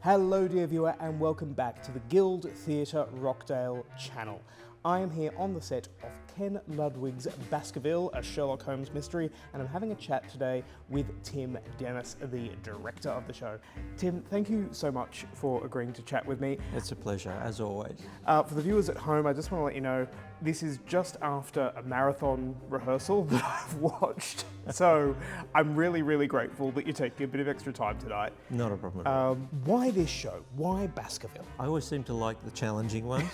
Hello dear viewer and welcome back to the Guild Theatre Rockdale channel. I am here on the set of Ken Ludwig's Baskerville, a Sherlock Holmes mystery, and I'm having a chat today with Tim Dennis, the director of the show. Tim, thank you so much for agreeing to chat with me. It's a pleasure, as always. For the viewers at home, I just want to let you know, this is just after a marathon rehearsal that I've watched. So I'm really grateful that you're taking a bit of extra time tonight. Not a problem at all. Why this show? Why Baskerville? I always seem to like the challenging ones.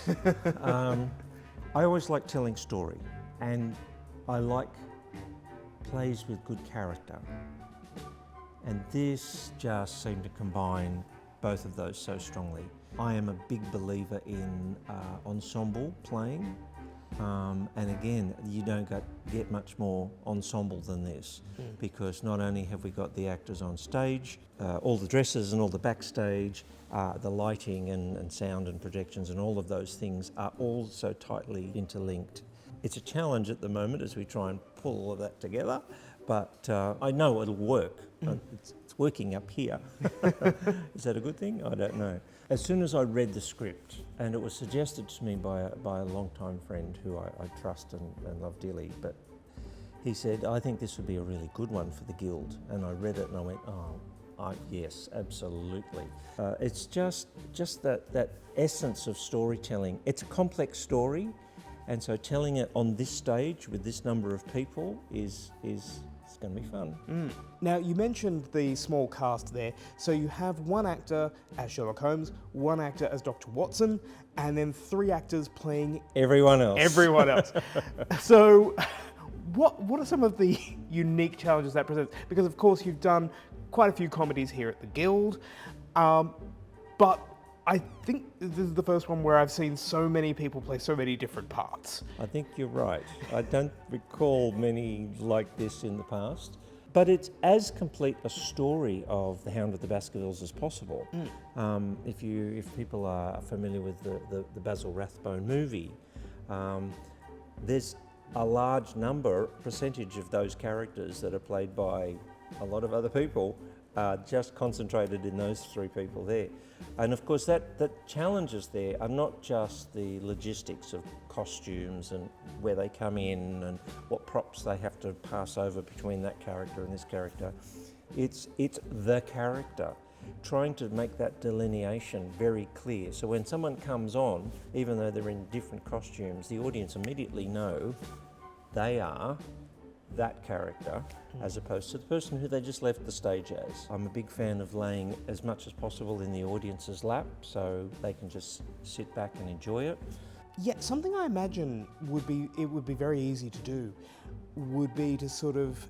I always like telling story, and I like plays with good character. And this just seemed to combine both of those so strongly. I am a big believer in ensemble playing. And again, you don't get much more ensemble than this, because not only have we got the actors on stage, all the dresses and all the backstage, the lighting and sound and projections and all of those things are all so tightly interlinked. It's a challenge at the moment as we try and pull all of that together, but I know it'll work. It's working up here. Is that a good thing? I don't know. As soon as I read the script, and it was suggested to me by a long-time friend who I trust and love dearly, but he said, I think this would be a really good one for the Guild. And I read it and I went, yes, absolutely. It's just that essence of storytelling. It's a complex story, and so telling it on this stage with this number of people is it's going to be fun. Now, you mentioned the small cast there. So you have one actor as Sherlock Holmes, one actor as Dr. Watson, and then three actors playing Everyone else. So what are some of the unique challenges that presents? Because of course you've done quite a few comedies here at the Guild, but I think this is the first one where I've seen so many people play so many different parts. I think you're right. I don't recall many like this in the past, but it's as complete a story of The Hound of the Baskervilles as possible. If people are familiar with the Basil Rathbone movie, there's a large percentage of those characters that are played by a lot of other people, just concentrated in those three people there. And of course that challenges there are not just the logistics of costumes and where they come in and what props they have to pass over between that character and this character. It's the character, trying to make that delineation very clear. So when someone comes on, even though they're in different costumes, the audience immediately know they are that character, as opposed to the person who they just left the stage as. I'm a big fan of laying as much as possible in the audience's lap so they can just sit back and enjoy it. Yeah, something I imagine would be very easy to do would be to sort of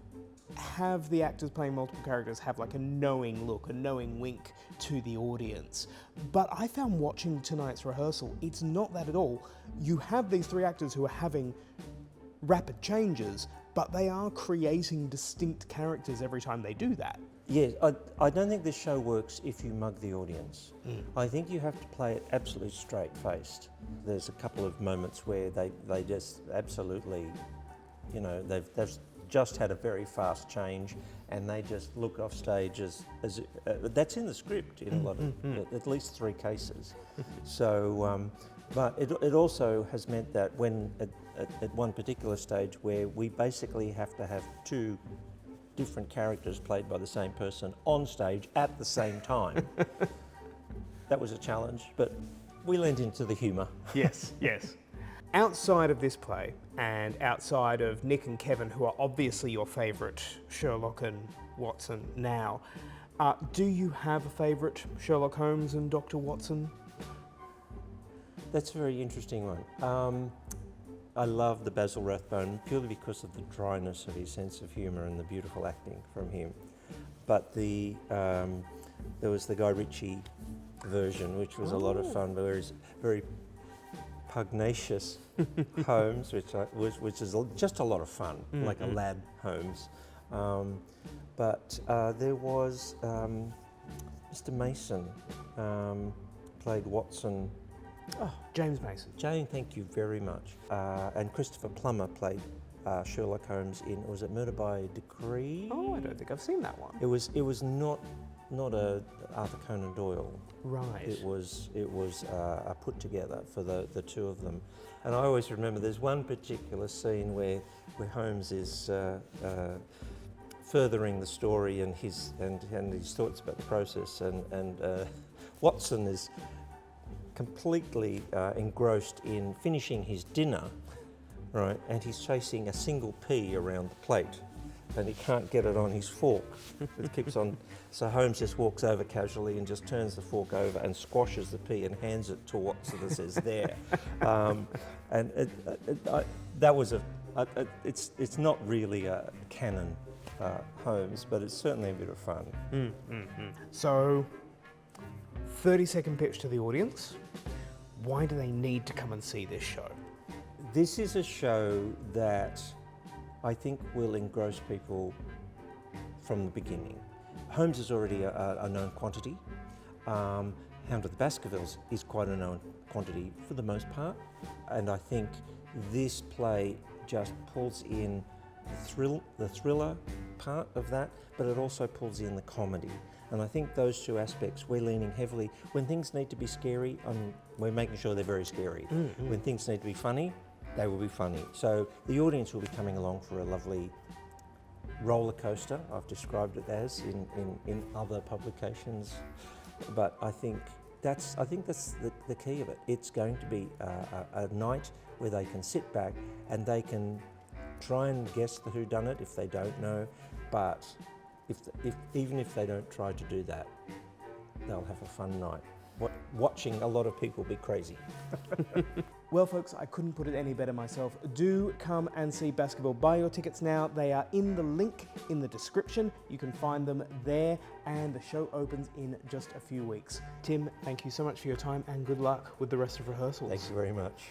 have the actors playing multiple characters have like a knowing look, a knowing wink to the audience. But I found watching tonight's rehearsal, it's not that at all. You have these three actors who are having rapid changes, but they are creating distinct characters every time they do that. Yes, I don't think this show works if you mug the audience. I think you have to play it absolutely straight-faced. There's a couple of moments where they just absolutely, they've just had a very fast change and they just look off stage as that's in the script in a lot of, at least three cases. So, but it also has meant that when at one particular stage where we basically have to have two different characters played by the same person on stage at the same time. That was a challenge, but we lent into the humour. Yes. Outside of this play, and outside of Nick and Kevin, who are obviously your favourite Sherlock and Watson now, do you have a favourite Sherlock Holmes and Dr. Watson? That's a very interesting one. I love the Basil Rathbone purely because of the dryness of his sense of humour and the beautiful acting from him. But there was the Guy Ritchie version, which was a lot of fun, where he's very pugnacious Holmes, which is just a lot of fun, like a lad Holmes. But there was Mr. Mason, played Watson. Oh, James Mason. Jane, thank you very much. And Christopher Plummer played Sherlock Holmes in, was it Murder by Decree? Oh, I don't think I've seen that one. It was not not a Arthur Conan Doyle. Right. It was a put together for the two of them. And I always remember there's one particular scene where Holmes is furthering the story and his thoughts about the process, and Watson is completely engrossed in finishing his dinner, right? And he's chasing a single pea around the plate, and he can't get it on his fork. It keeps on. So Holmes just walks over casually and just turns the fork over and squashes the pea and hands it to Watson and says, "There." And that was it's not really a canon Holmes, but it's certainly a bit of fun. So, 30-second pitch to the audience. Why do they need to come and see this show? This is a show that I think will engross people from the beginning. Holmes is already a known quantity. Hound of the Baskervilles is quite a known quantity for the most part, and I think this play just pulls in the thriller part of that, but it also pulls in the comedy. And I think those two aspects, we're leaning heavily. When things need to be scary, we're making sure they're very scary. When things need to be funny, they will be funny. So the audience will be coming along for a lovely roller coaster, I've described it as in other publications. But I think that's the key of it. It's going to be a night where they can sit back and they can try and guess the whodunit if they don't know, but even if they don't try to do that, they'll have a fun night. Watching a lot of people be crazy. Well, folks, I couldn't put it any better myself. Do come and see Baskerville. Buy your tickets now. They are in the link in the description. You can find them there, and the show opens in just a few weeks. Tim, thank you so much for your time, and good luck with the rest of rehearsals. Thank you very much.